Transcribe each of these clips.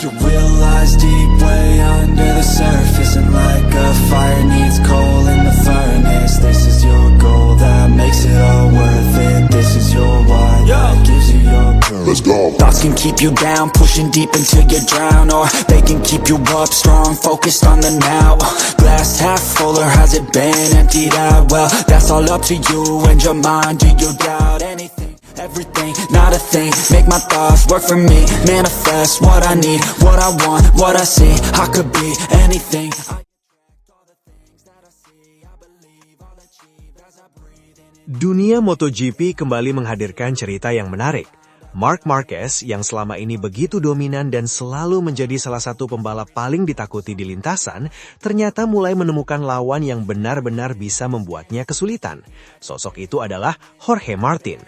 You realize deep way under the surface, and like a fire needs coal in the furnace. This is your goal that makes it all worth it. This is your why that gives you your purpose. Let's go. Thoughts can keep you down, pushing deep until you drown, or they can keep you up strong, focused on the now. Glass half full, or has it been emptied out? Well, that's all up to you and your mind. Do you doubt anything? Everything, not a thing. Make my thoughts work for me. Manifest what I need, what I want, what I see. I could be anything. Dunia MotoGP kembali menghadirkan cerita yang menarik. Marc Marquez yang selama ini begitu dominan dan selalu menjadi salah satu pembalap paling ditakuti di lintasan, ternyata mulai menemukan lawan yang benar-benar bisa membuatnya kesulitan. Sosok itu adalah Jorge Martin.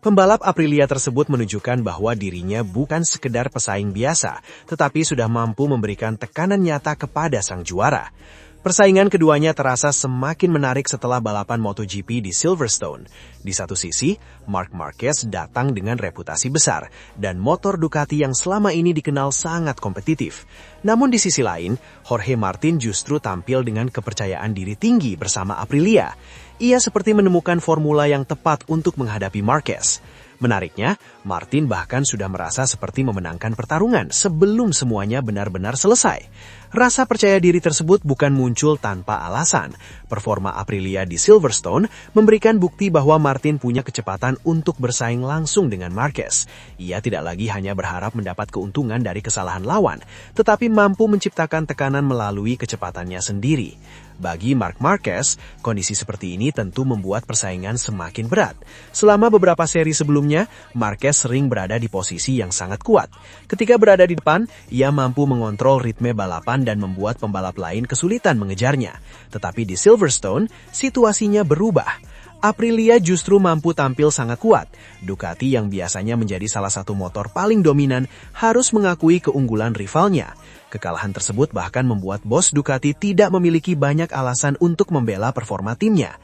Pembalap Aprilia tersebut menunjukkan bahwa dirinya bukan sekedar pesaing biasa, tetapi sudah mampu memberikan tekanan nyata kepada sang juara. Persaingan keduanya terasa semakin menarik setelah balapan MotoGP di Silverstone. Di satu sisi, Marc Marquez datang dengan reputasi besar dan motor Ducati yang selama ini dikenal sangat kompetitif. Namun di sisi lain, Jorge Martin justru tampil dengan kepercayaan diri tinggi bersama Aprilia. Ia seperti menemukan formula yang tepat untuk menghadapi Marquez. Menariknya, Martin bahkan sudah merasa seperti memenangkan pertarungan sebelum semuanya benar-benar selesai. Rasa percaya diri tersebut bukan muncul tanpa alasan. Performa Aprilia di Silverstone memberikan bukti bahwa Martin punya kecepatan untuk bersaing langsung dengan Marquez. Ia tidak lagi hanya berharap mendapat keuntungan dari kesalahan lawan, tetapi mampu menciptakan tekanan melalui kecepatannya sendiri. Bagi Marc Marquez, kondisi seperti ini tentu membuat persaingan semakin berat. Selama beberapa seri sebelumnya, Marquez sering berada di posisi yang sangat kuat. Ketika berada di depan, ia mampu mengontrol ritme balapan dan membuat pembalap lain kesulitan mengejarnya. Tetapi di Silverstone, situasinya berubah. Aprilia justru mampu tampil sangat kuat. Ducati yang biasanya menjadi salah satu motor paling dominan harus mengakui keunggulan rivalnya. Kekalahan tersebut bahkan membuat bos Ducati tidak memiliki banyak alasan untuk membela performa timnya.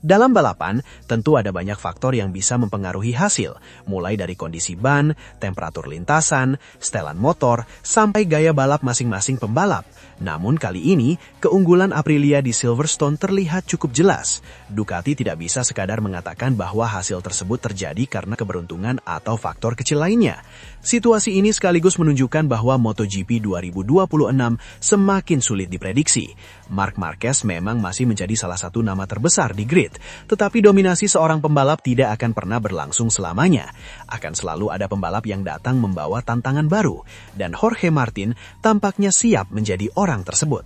Dalam balapan, tentu ada banyak faktor yang bisa mempengaruhi hasil, mulai dari kondisi ban, temperatur lintasan, setelan motor, sampai gaya balap masing-masing pembalap. Namun kali ini, keunggulan Aprilia di Silverstone terlihat cukup jelas. Ducati tidak bisa sekadar mengatakan bahwa hasil tersebut terjadi karena keberuntungan atau faktor kecil lainnya. Situasi ini sekaligus menunjukkan bahwa MotoGP 2026 semakin sulit diprediksi. Marc Marquez memang masih menjadi salah satu nama terbesar di grid, tetapi dominasi seorang pembalap tidak akan pernah berlangsung selamanya. Akan selalu ada pembalap yang datang membawa tantangan baru, dan Jorge Martin tampaknya siap menjadi orang tersebut.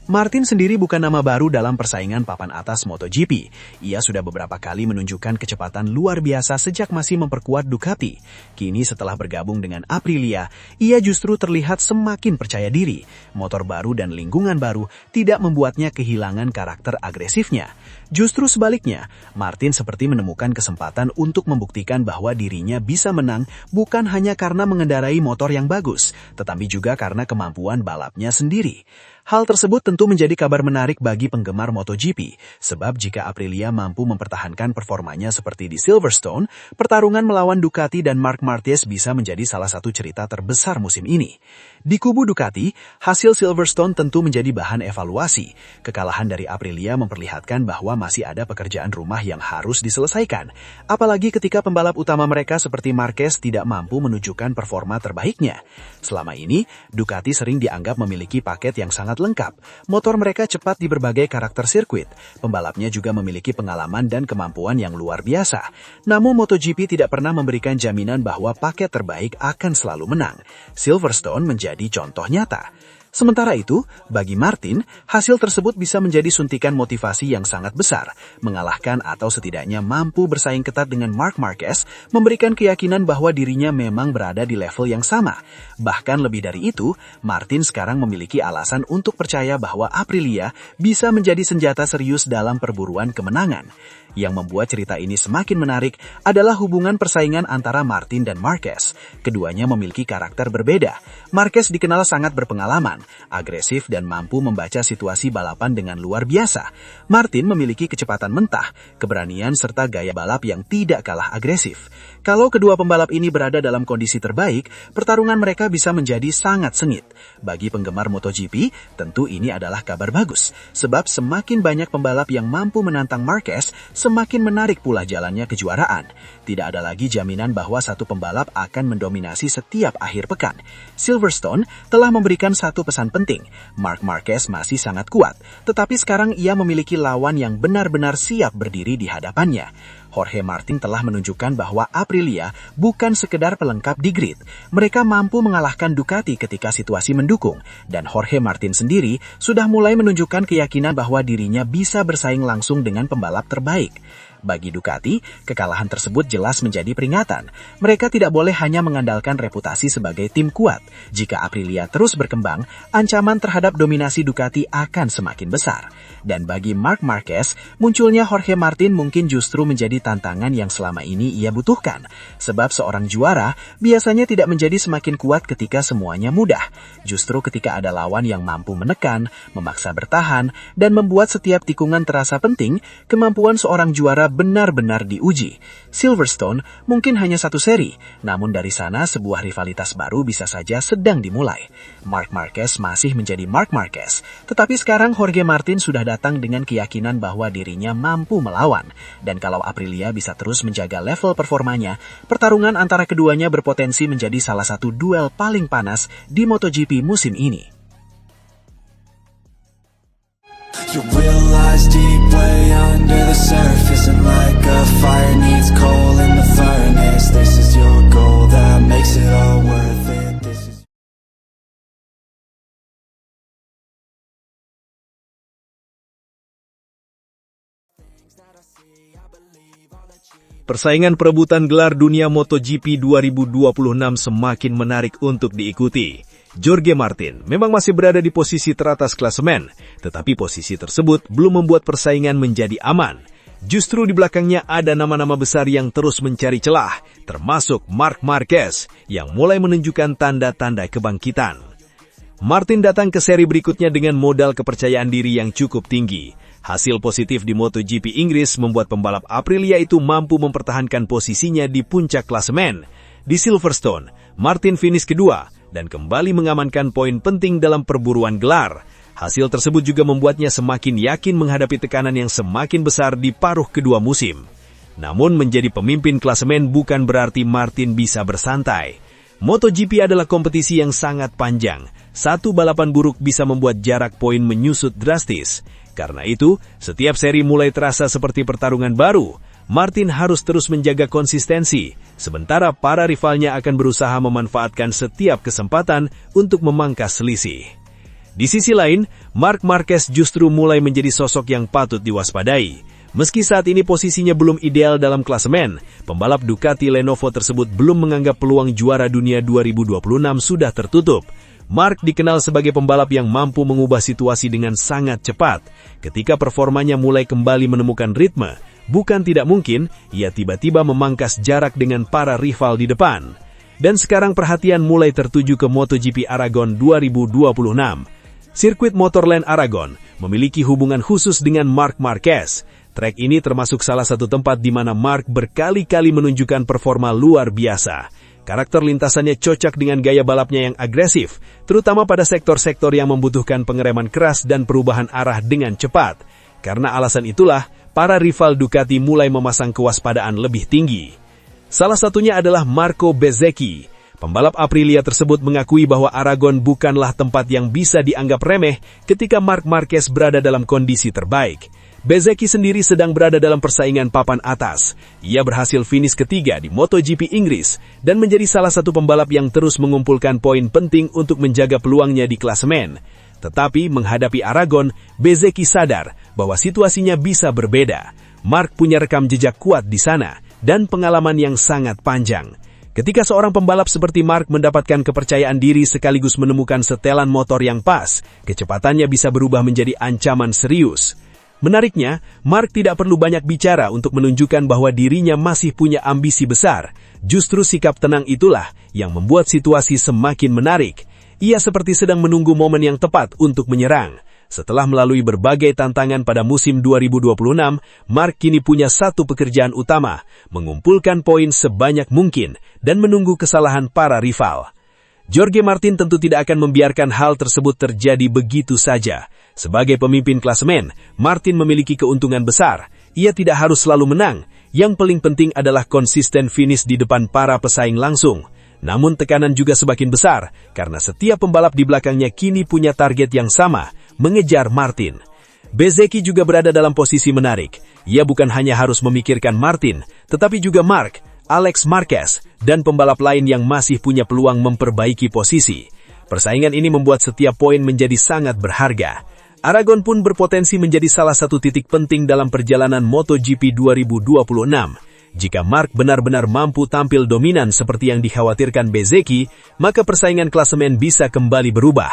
Martin sendiri bukan nama baru dalam persaingan papan atas MotoGP. Ia sudah beberapa kali menunjukkan kecepatan luar biasa sejak masih memperkuat Ducati. Kini setelah bergabung dengan Aprilia, ia justru terlihat semakin percaya diri. Motor baru dan lingkungan baru tidak membuatnya kehilangan karakter agresifnya. Justru sebaliknya, Martin seperti menemukan kesempatan untuk membuktikan bahwa dirinya bisa menang bukan hanya karena mengendarai motor yang bagus, tetapi juga karena kemampuan balapnya sendiri. Hal tersebut tentu menjadi kabar menarik bagi penggemar MotoGP, sebab jika Aprilia mampu mempertahankan performanya seperti di Silverstone, pertarungan melawan Ducati dan Marc Marquez bisa menjadi salah satu cerita terbesar musim ini. Di kubu Ducati, hasil Silverstone tentu menjadi bahan evaluasi. Kekalahan dari Aprilia memperlihatkan bahwa masih ada pekerjaan rumah yang harus diselesaikan, apalagi ketika pembalap utama mereka seperti Marquez tidak mampu menunjukkan performa terbaiknya. Selama ini, Ducati sering dianggap memiliki paket yang sangat lengkap. Motor mereka cepat di berbagai karakter sirkuit. Pembalapnya juga memiliki pengalaman dan kemampuan yang luar biasa. Namun MotoGP tidak pernah memberikan jaminan bahwa paket terbaik akan selalu menang. Silverstone menjadi contoh nyata. Sementara itu, bagi Martin, hasil tersebut bisa menjadi suntikan motivasi yang sangat besar. Mengalahkan atau setidaknya mampu bersaing ketat dengan Marc Marquez, memberikan keyakinan bahwa dirinya memang berada di level yang sama. Bahkan lebih dari itu, Martin sekarang memiliki alasan untuk percaya bahwa Aprilia bisa menjadi senjata serius dalam perburuan kemenangan. Yang membuat cerita ini semakin menarik adalah hubungan persaingan antara Martin dan Marquez. Keduanya memiliki karakter berbeda. Marquez dikenal sangat berpengalaman, agresif dan mampu membaca situasi balapan dengan luar biasa. Martin memiliki kecepatan mentah, keberanian serta gaya balap yang tidak kalah agresif. Kalau kedua pembalap ini berada dalam kondisi terbaik, pertarungan mereka bisa menjadi sangat sengit. Bagi penggemar MotoGP, tentu ini adalah kabar bagus, sebab semakin banyak pembalap yang mampu menantang Marquez, semakin menarik pula jalannya kejuaraan. Tidak ada lagi jaminan bahwa satu pembalap akan mendominasi setiap akhir pekan. Silverstone telah memberikan satu pesan penting, Marc Marquez masih sangat kuat, tetapi sekarang ia memiliki lawan yang benar-benar siap berdiri di hadapannya. Jorge Martin telah menunjukkan bahwa Aprilia bukan sekedar pelengkap di grid. Mereka mampu mengalahkan Ducati ketika situasi mendukung, dan Jorge Martin sendiri sudah mulai menunjukkan keyakinan bahwa dirinya bisa bersaing langsung dengan pembalap terbaik. Bagi Ducati, kekalahan tersebut jelas menjadi peringatan. Mereka tidak boleh hanya mengandalkan reputasi sebagai tim kuat. Jika Aprilia terus berkembang, ancaman terhadap dominasi Ducati akan semakin besar. Dan bagi Marc Marquez, munculnya Jorge Martin mungkin justru menjadi tantangan yang selama ini ia butuhkan. Sebab seorang juara biasanya tidak menjadi semakin kuat ketika semuanya mudah. Justru ketika ada lawan yang mampu menekan, memaksa bertahan, dan membuat setiap tikungan terasa penting, kemampuan seorang juara benar-benar diuji. Silverstone mungkin hanya satu seri, namun dari sana sebuah rivalitas baru bisa saja sedang dimulai. Marc Marquez masih menjadi Marc Marquez, tetapi sekarang Jorge Martin sudah datang dengan keyakinan bahwa dirinya mampu melawan. Dan kalau Aprilia bisa terus menjaga level performanya, pertarungan antara keduanya berpotensi menjadi salah satu duel paling panas di MotoGP musim ini. Your will lies deep way under the surface, and like a fire needs coal in the furnace. This is your goal that makes it all worth it. Persaingan perebutan gelar dunia MotoGP 2026 semakin menarik untuk diikuti. Jorge Martin memang masih berada di posisi teratas klasemen, tetapi posisi tersebut belum membuat persaingan menjadi aman. Justru di belakangnya ada nama-nama besar yang terus mencari celah, termasuk Marc Marquez yang mulai menunjukkan tanda-tanda kebangkitan. Martin datang ke seri berikutnya dengan modal kepercayaan diri yang cukup tinggi. Hasil positif di MotoGP Inggris membuat pembalap Aprilia itu mampu mempertahankan posisinya di puncak klasemen. Di Silverstone, Martin finish kedua dan kembali mengamankan poin penting dalam perburuan gelar. Hasil tersebut juga membuatnya semakin yakin menghadapi tekanan yang semakin besar di paruh kedua musim. Namun menjadi pemimpin klasemen bukan berarti Martin bisa bersantai. MotoGP adalah kompetisi yang sangat panjang. Satu balapan buruk bisa membuat jarak poin menyusut drastis. Karena itu, setiap seri mulai terasa seperti pertarungan baru. Martin harus terus menjaga konsistensi, sementara para rivalnya akan berusaha memanfaatkan setiap kesempatan untuk memangkas selisih. Di sisi lain, Marc Marquez justru mulai menjadi sosok yang patut diwaspadai. Meski saat ini posisinya belum ideal dalam klasemen, pembalap Ducati Lenovo tersebut belum menganggap peluang juara dunia 2026 sudah tertutup. Marc dikenal sebagai pembalap yang mampu mengubah situasi dengan sangat cepat. Ketika performanya mulai kembali menemukan ritme, bukan tidak mungkin ia tiba-tiba memangkas jarak dengan para rival di depan. Dan sekarang perhatian mulai tertuju ke MotoGP Aragon 2026. Sirkuit Motorland Aragon memiliki hubungan khusus dengan Marc Marquez. Trek ini termasuk salah satu tempat di mana Marc berkali-kali menunjukkan performa luar biasa. Karakter lintasannya cocok dengan gaya balapnya yang agresif, terutama pada sektor-sektor yang membutuhkan pengereman keras dan perubahan arah dengan cepat. Karena alasan itulah, para rival Ducati mulai memasang kewaspadaan lebih tinggi. Salah satunya adalah Marco Bezzecchi. Pembalap Aprilia tersebut mengakui bahwa Aragon bukanlah tempat yang bisa dianggap remeh ketika Marc Marquez berada dalam kondisi terbaik. Bezzecchi sendiri sedang berada dalam persaingan papan atas. Ia berhasil finish ketiga di MotoGP Inggris dan menjadi salah satu pembalap yang terus mengumpulkan poin penting untuk menjaga peluangnya di klasemen. Tetapi menghadapi Aragon, Bezzecchi sadar bahwa situasinya bisa berbeda. Marc punya rekam jejak kuat di sana dan pengalaman yang sangat panjang. Ketika seorang pembalap seperti Marc mendapatkan kepercayaan diri sekaligus menemukan setelan motor yang pas, kecepatannya bisa berubah menjadi ancaman serius. Menariknya, Marc tidak perlu banyak bicara untuk menunjukkan bahwa dirinya masih punya ambisi besar. Justru sikap tenang itulah yang membuat situasi semakin menarik. Ia seperti sedang menunggu momen yang tepat untuk menyerang. Setelah melalui berbagai tantangan pada musim 2026, Mark kini punya satu pekerjaan utama, mengumpulkan poin sebanyak mungkin dan menunggu kesalahan para rival. Jorge Martin tentu tidak akan membiarkan hal tersebut terjadi begitu saja. Sebagai pemimpin klasemen, Martin memiliki keuntungan besar. Ia tidak harus selalu menang. Yang paling penting adalah konsisten finish di depan para pesaing langsung. Namun tekanan juga semakin besar, karena setiap pembalap di belakangnya kini punya target yang sama, mengejar Martin. Bezzecchi juga berada dalam posisi menarik. Ia bukan hanya harus memikirkan Martin, tetapi juga Marc, Alex Marquez, dan pembalap lain yang masih punya peluang memperbaiki posisi. Persaingan ini membuat setiap poin menjadi sangat berharga. Aragon pun berpotensi menjadi salah satu titik penting dalam perjalanan MotoGP 2026. Jika Marc benar-benar mampu tampil dominan seperti yang dikhawatirkan Bezzecchi, maka persaingan klasemen bisa kembali berubah.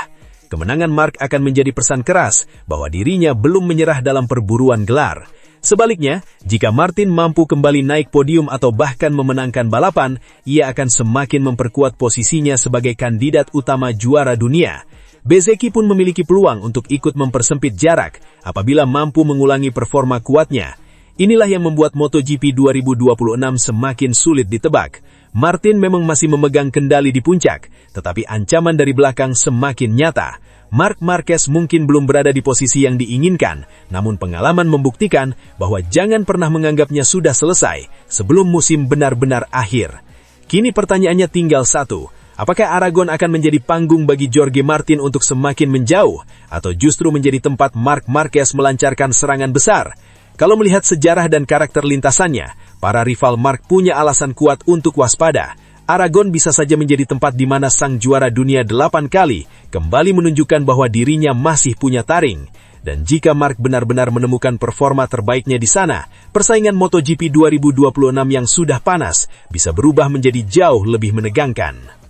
Kemenangan Marc akan menjadi pesan keras bahwa dirinya belum menyerah dalam perburuan gelar. Sebaliknya, jika Martin mampu kembali naik podium atau bahkan memenangkan balapan, ia akan semakin memperkuat posisinya sebagai kandidat utama juara dunia. Bezzecchi pun memiliki peluang untuk ikut mempersempit jarak apabila mampu mengulangi performa kuatnya. Inilah yang membuat MotoGP 2026 semakin sulit ditebak. Martin memang masih memegang kendali di puncak, tetapi ancaman dari belakang semakin nyata. Marc Marquez mungkin belum berada di posisi yang diinginkan, namun pengalaman membuktikan bahwa jangan pernah menganggapnya sudah selesai sebelum musim benar-benar akhir. Kini pertanyaannya tinggal satu, apakah Aragon akan menjadi panggung bagi Jorge Martin untuk semakin menjauh, atau justru menjadi tempat Marc Marquez melancarkan serangan besar? Kalau melihat sejarah dan karakter lintasannya, para rival Marc punya alasan kuat untuk waspada. Aragon bisa saja menjadi tempat di mana sang juara dunia 8 kali kembali menunjukkan bahwa dirinya masih punya taring. Dan jika Marc benar-benar menemukan performa terbaiknya di sana, persaingan MotoGP 2026 yang sudah panas bisa berubah menjadi jauh lebih menegangkan.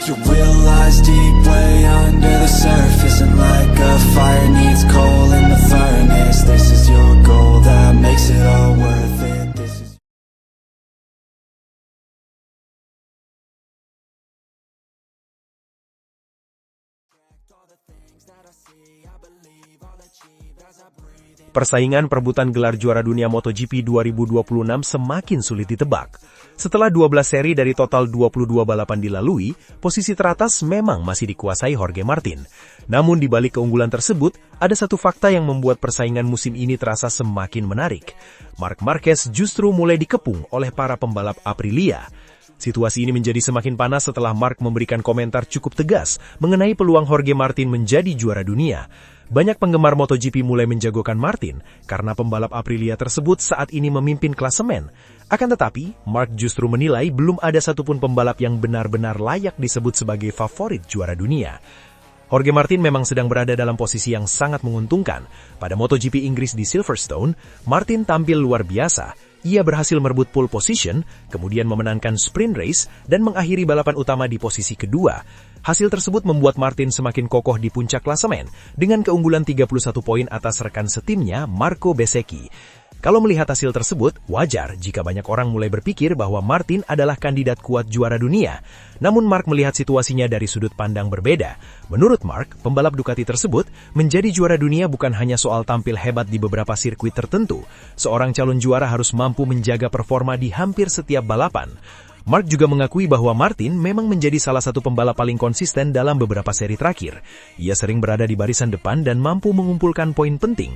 You realize deep way under the surface, and like a fire needs coal in the furnace. This is your goal that makes it all worth it. This is Persaingan perebutan gelar juara dunia MotoGP 2026 semakin sulit ditebak. Setelah 12 seri dari total 22 balapan dilalui, posisi teratas memang masih dikuasai Jorge Martin. Namun di balik keunggulan tersebut, ada satu fakta yang membuat persaingan musim ini terasa semakin menarik. Marc Marquez justru mulai dikepung oleh para pembalap Aprilia. Situasi ini menjadi semakin panas setelah Marc memberikan komentar cukup tegas mengenai peluang Jorge Martin menjadi juara dunia. Banyak penggemar MotoGP mulai menjagokan Martin karena pembalap Aprilia tersebut saat ini memimpin klasemen. Akan tetapi, Marc justru menilai belum ada satupun pembalap yang benar-benar layak disebut sebagai favorit juara dunia. Jorge Martin memang sedang berada dalam posisi yang sangat menguntungkan. Pada MotoGP Inggris di Silverstone, Martin tampil luar biasa. Ia berhasil merebut pole position, kemudian memenangkan sprint race, dan mengakhiri balapan utama di posisi kedua. Hasil tersebut membuat Martin semakin kokoh di puncak klasemen, dengan keunggulan 31 poin atas rekan setimnya Marco Bezzecchi. Kalau melihat hasil tersebut, wajar jika banyak orang mulai berpikir bahwa Martin adalah kandidat kuat juara dunia. Namun Marc melihat situasinya dari sudut pandang berbeda. Menurut Marc, pembalap Ducati tersebut menjadi juara dunia bukan hanya soal tampil hebat di beberapa sirkuit tertentu. Seorang calon juara harus mampu menjaga performa di hampir setiap balapan. Marc juga mengakui bahwa Martin memang menjadi salah satu pembalap paling konsisten dalam beberapa seri terakhir. Ia sering berada di barisan depan dan mampu mengumpulkan poin penting.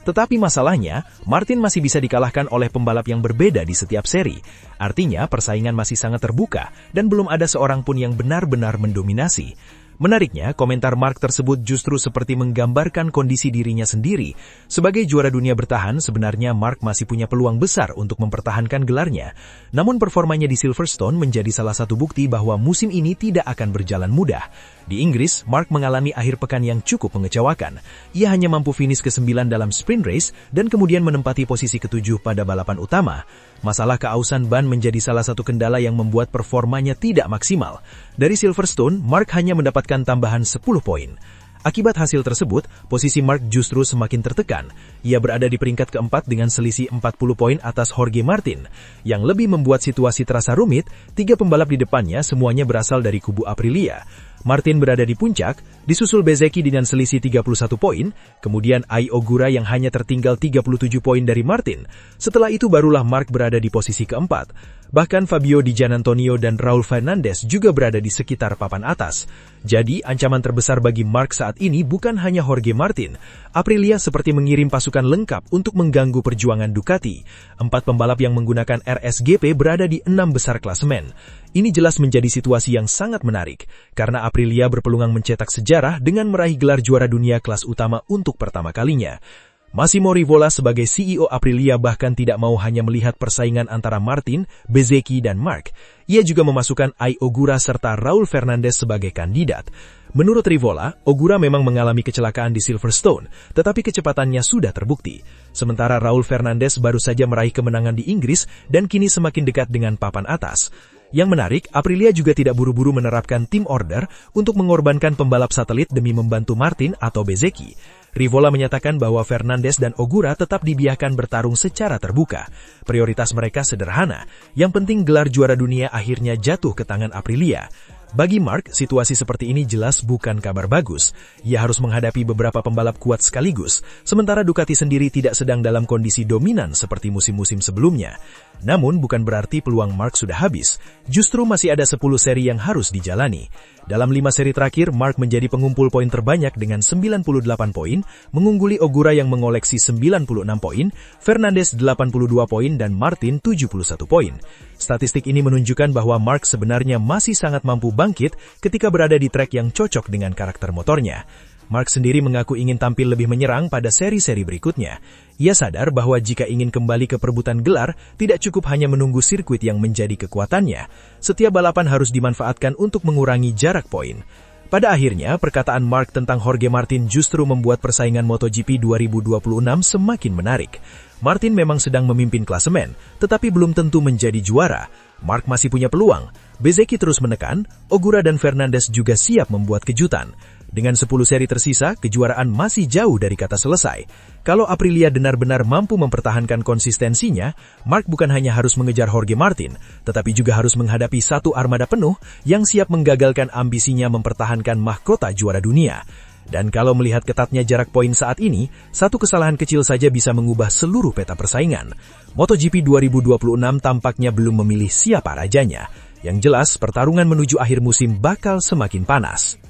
Tetapi masalahnya, Martin masih bisa dikalahkan oleh pembalap yang berbeda di setiap seri. Artinya, persaingan masih sangat terbuka dan belum ada seorang pun yang benar-benar mendominasi. Menariknya, komentar Marc tersebut justru seperti menggambarkan kondisi dirinya sendiri. Sebagai juara dunia bertahan, sebenarnya Marc masih punya peluang besar untuk mempertahankan gelarnya. Namun performanya di Silverstone menjadi salah satu bukti bahwa musim ini tidak akan berjalan mudah. Di Inggris, Marc mengalami akhir pekan yang cukup mengecewakan. Ia hanya mampu finish ke-9 dalam sprint race dan kemudian menempati posisi ke-7 pada balapan utama. Masalah keausan ban menjadi salah satu kendala yang membuat performanya tidak maksimal. Dari Silverstone, Marc hanya mendapatkan tambahan 10 poin. Akibat hasil tersebut, posisi Marc justru semakin tertekan. Ia berada di peringkat keempat dengan selisih 40 poin atas Jorge Martin. Yang lebih membuat situasi terasa rumit, 3 pembalap di depannya semuanya berasal dari kubu Aprilia. Martin berada di puncak, disusul Bezzecchi dengan selisih 31 poin, kemudian Ai Ogura yang hanya tertinggal 37 poin dari Martin. Setelah itu barulah Marc berada di posisi keempat. Bahkan Fabio Di Giannantonio dan Raul Fernandez juga berada di sekitar papan atas. Jadi, ancaman terbesar bagi Marc saat ini bukan hanya Jorge Martin. Aprilia seperti mengirim pasukan lengkap untuk mengganggu perjuangan Ducati. 4 pembalap yang menggunakan RSGP berada di 6 besar klasemen. Ini jelas menjadi situasi yang sangat menarik, karena Aprilia berpeluang mencetak sejarah dengan meraih gelar juara dunia kelas utama untuk pertama kalinya. Massimo Rivola sebagai CEO Aprilia bahkan tidak mau hanya melihat persaingan antara Martin, Bezzecchi, dan Marc. Ia juga memasukkan Ai Ogura serta Raul Fernandez sebagai kandidat. Menurut Rivola, Ogura memang mengalami kecelakaan di Silverstone, tetapi kecepatannya sudah terbukti. Sementara Raul Fernandez baru saja meraih kemenangan di Inggris dan kini semakin dekat dengan papan atas. Yang menarik, Aprilia juga tidak buru-buru menerapkan team order untuk mengorbankan pembalap satelit demi membantu Martin atau Bezzecchi. Rivola menyatakan bahwa Fernandez dan Ogura tetap dibiarkan bertarung secara terbuka. Prioritas mereka sederhana, yang penting gelar juara dunia akhirnya jatuh ke tangan Aprilia. Bagi Marc, situasi seperti ini jelas bukan kabar bagus. Ia harus menghadapi beberapa pembalap kuat sekaligus, sementara Ducati sendiri tidak sedang dalam kondisi dominan seperti musim-musim sebelumnya. Namun bukan berarti peluang Marc sudah habis, justru masih ada 10 seri yang harus dijalani. Dalam 5 seri terakhir, Marc menjadi pengumpul poin terbanyak dengan 98 poin, mengungguli Ogura yang mengoleksi 96 poin, Fernandez 82 poin, dan Martin 71 poin. Statistik ini menunjukkan bahwa Marc sebenarnya masih sangat mampu bangkit ketika berada di trek yang cocok dengan karakter motornya. Marc sendiri mengaku ingin tampil lebih menyerang pada seri-seri berikutnya. Ia sadar bahwa jika ingin kembali ke perebutan gelar, tidak cukup hanya menunggu sirkuit yang menjadi kekuatannya. Setiap balapan harus dimanfaatkan untuk mengurangi jarak poin. Pada akhirnya, perkataan Marc tentang Jorge Martin justru membuat persaingan MotoGP 2026 semakin menarik. Martin memang sedang memimpin klasemen, tetapi belum tentu menjadi juara. Marc masih punya peluang. Bezzecchi terus menekan, Ogura dan Fernandez juga siap membuat kejutan. Dengan 10 seri tersisa, kejuaraan masih jauh dari kata selesai. Kalau Aprilia benar-benar mampu mempertahankan konsistensinya, Marc bukan hanya harus mengejar Jorge Martin, tetapi juga harus menghadapi satu armada penuh yang siap menggagalkan ambisinya mempertahankan mahkota juara dunia. Dan kalau melihat ketatnya jarak poin saat ini, satu kesalahan kecil saja bisa mengubah seluruh peta persaingan. MotoGP 2026 tampaknya belum memilih siapa rajanya. Yang jelas, pertarungan menuju akhir musim bakal semakin panas.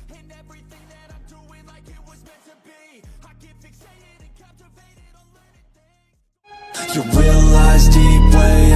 You realize deep way